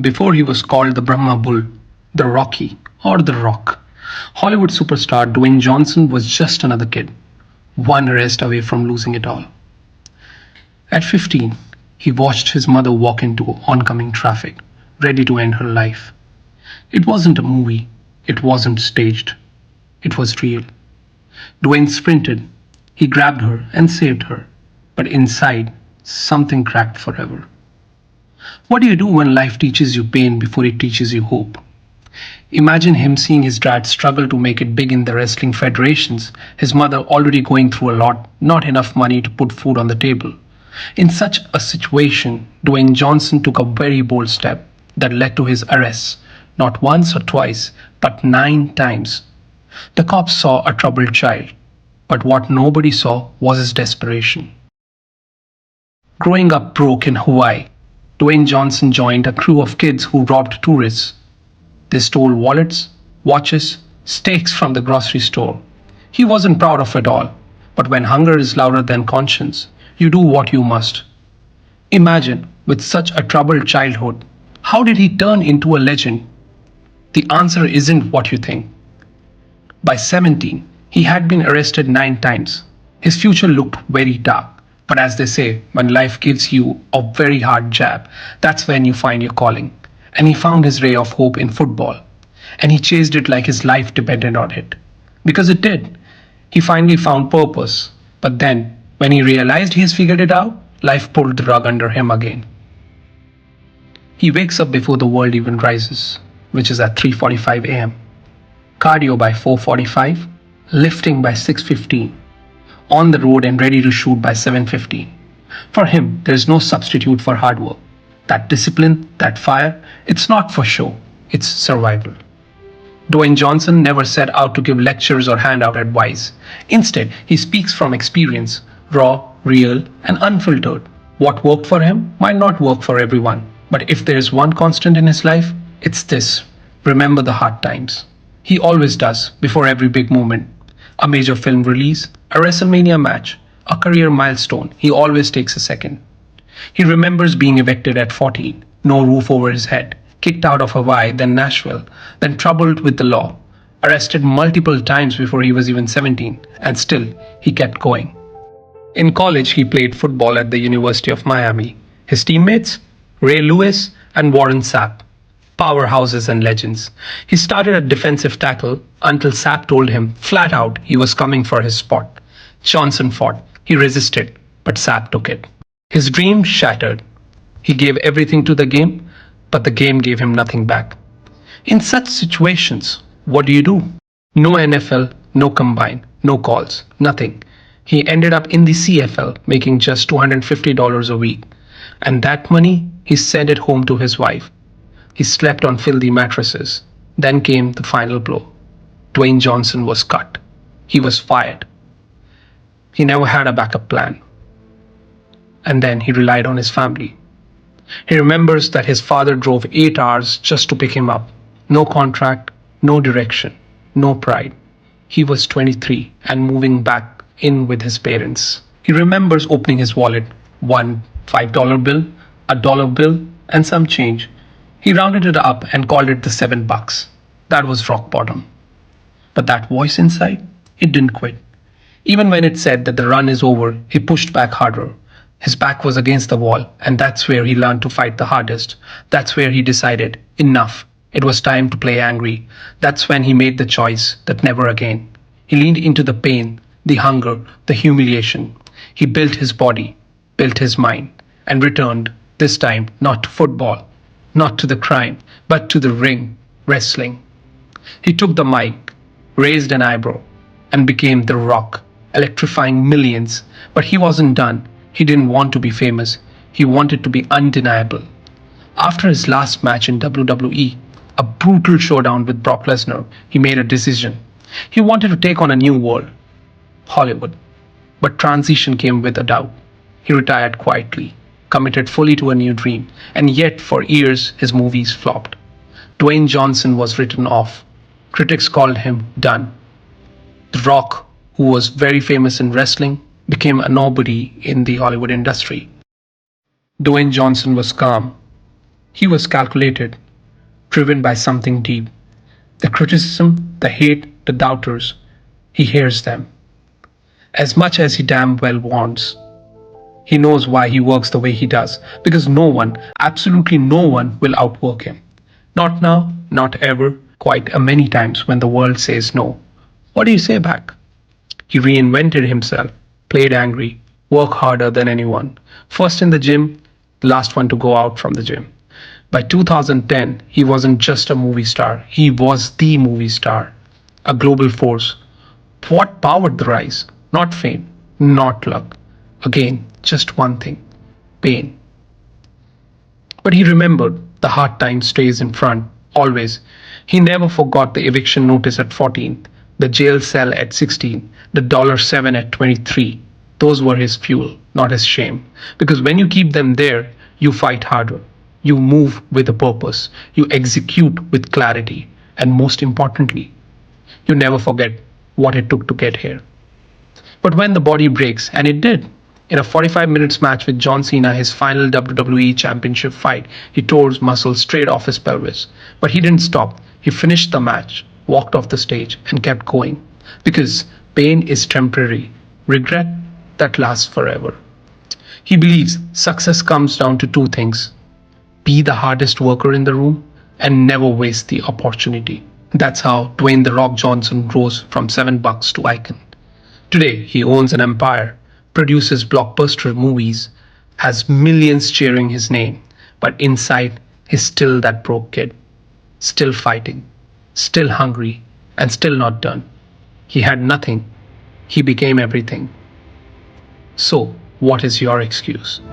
Before he was called the Brahma Bull, the Rocky, or the Rock, Hollywood superstar Dwayne Johnson was just another kid, one arrest away from losing it all. At 15, he watched his mother walk into oncoming traffic, ready to end her life. It wasn't a movie, it wasn't staged, it was real. Dwayne sprinted. He grabbed her and saved her. But inside, something cracked forever. What do you do when life teaches you pain before it teaches you hope? Imagine him seeing his dad struggle to make it big in the wrestling federations, his mother already going through a lot, not enough money to put food on the table. In such a situation, Dwayne Johnson took a very bold step that led to his arrest, not once or twice, but 9 times. The cops saw a troubled child, but what nobody saw was his desperation. Growing up broke in Hawaii, Dwayne Johnson joined a crew of kids who robbed tourists. They stole wallets, watches, steaks from the grocery store. He wasn't proud of it all, but when hunger is louder than conscience, you do what you must. Imagine, with such a troubled childhood, how did he turn into a legend? The answer isn't what you think. By 17, he had been arrested 9 times. His future looked very dark. But as they say, when life gives you a very hard jab, that's when you find your calling. And he found his ray of hope in football. And he chased it like his life depended on it. Because it did. He finally found purpose. But then, when he realized he has figured it out, life pulled the rug under him again. He wakes up before the world even rises, which is at 3:45 a.m. Cardio by 4:45, lifting by 6:15, on the road and ready to shoot by 7:15. For him, there's no substitute for hard work. That discipline, that fire, it's not for show, it's survival. Dwayne Johnson never set out to give lectures or hand out advice. Instead, he speaks from experience, raw, real, and unfiltered. What worked for him might not work for everyone, but if there's one constant in his life, it's this: remember the hard times. He always does, before every big moment. A major film release, a WrestleMania match, a career milestone, he always takes a second. He remembers being evicted at 14, no roof over his head, kicked out of Hawaii, then Nashville, then troubled with the law, arrested multiple times before he was even 17, and still, he kept going. In college, he played football at the University of Miami. His teammates? Ray Lewis and Warren Sapp. Powerhouses and legends. He started at defensive tackle until Sapp told him flat out he was coming for his spot. Johnson fought. He resisted, but Sapp took it. His dream shattered. He gave everything to the game, but the game gave him nothing back. In such situations, what do? No NFL, no combine, no calls, nothing. He ended up in the CFL making just $250 a week. And that money, he sent it home to his wife. He slept on filthy mattresses. Then came the final blow. Dwayne Johnson was cut. He was fired. He never had a backup plan. And then he relied on his family. He remembers that his father drove 8 hours just to pick him up. No contract, no direction, no pride. He was 23 and moving back in with his parents. He remembers opening his wallet, one $5 bill, a dollar bill, and some change. He rounded it up and called it the $7. That was rock bottom. But that voice inside, it didn't quit. Even when it said that the run is over, he pushed back harder. His back was against the wall, and that's where he learned to fight the hardest. That's where he decided, enough. It was time to play angry. That's when he made the choice that never again. He leaned into the pain, the hunger, the humiliation. He built his body, built his mind, and returned, this time not to football, not to the crime, but to the ring, wrestling. He took the mic, raised an eyebrow, and became The Rock, electrifying millions. But he wasn't done. He didn't want to be famous. He wanted to be undeniable. After his last match in WWE, a brutal showdown with Brock Lesnar, he made a decision. He wanted to take on a new world, Hollywood. But transition came with a doubt. He retired quietly, committed fully to a new dream, and yet for years his movies flopped. Dwayne Johnson was written off. Critics called him done. The Rock, who was very famous in wrestling, became a nobody in the Hollywood industry. Dwayne Johnson was calm. He was calculated, driven by something deep. The criticism, the hate, the doubters, he hears them. As much as he damn well wants. He knows why he works the way he does, because no one, absolutely no one, will outwork him. Not now, not ever, quite a many times when the world says no. What do you say back? He reinvented himself, played angry, worked harder than anyone. First in the gym, last one to go out from the gym. By 2010, he wasn't just a movie star, he was the movie star, a global force. What powered the rise? Not fame, not luck. Again, just one thing: pain. But he remembered the hard time stays in front, always. He never forgot the eviction notice at 14, the jail cell at 16, the $7 at 23. Those were his fuel, not his shame. Because when you keep them there, you fight harder. You move with a purpose. You execute with clarity. And most importantly, you never forget what it took to get here. But when the body breaks, and it did, in a 45 minutes match with John Cena, his final WWE Championship fight, he tore his muscle straight off his pelvis. But he didn't stop. He finished the match, walked off the stage, and kept going. Because pain is temporary, regret that lasts forever. He believes success comes down to two things: be the hardest worker in the room and never waste the opportunity. That's how Dwayne "The Rock" Johnson rose from $7 to icon. Today, he owns an empire, produces blockbuster movies, has millions cheering his name, but inside, he's still that broke kid, still fighting, still hungry, and still not done. He had nothing, he became everything. So, what is your excuse?